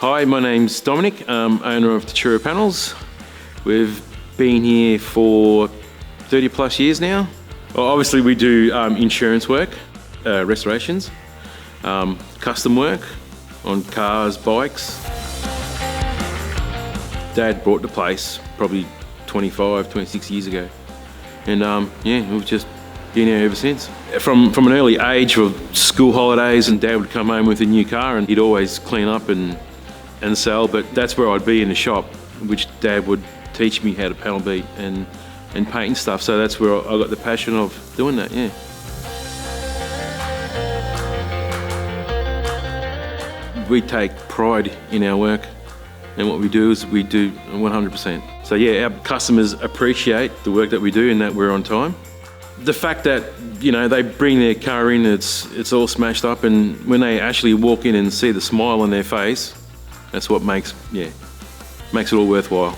Hi, my name's Domenic, owner of Tatura Panels. We've been here for 30 plus years now. Well, obviously we do insurance work, restorations, custom work on cars, bikes. Dad bought the place probably 25, 26 years ago. And we've just been here ever since. From an early age of school holidays, and Dad would come home with a new car and he'd always clean up and sell, but that's where I'd be in the shop, which Dad would teach me how to panel beat and paint and stuff. So that's where I got the passion of doing that, yeah. We take pride in our work, and what we do is we do 100%. So yeah, our customers appreciate the work that we do and that we're on time. The fact that, they bring their car in, it's all smashed up, and when they actually walk in and see the smile on their face, that's what makes it all worthwhile.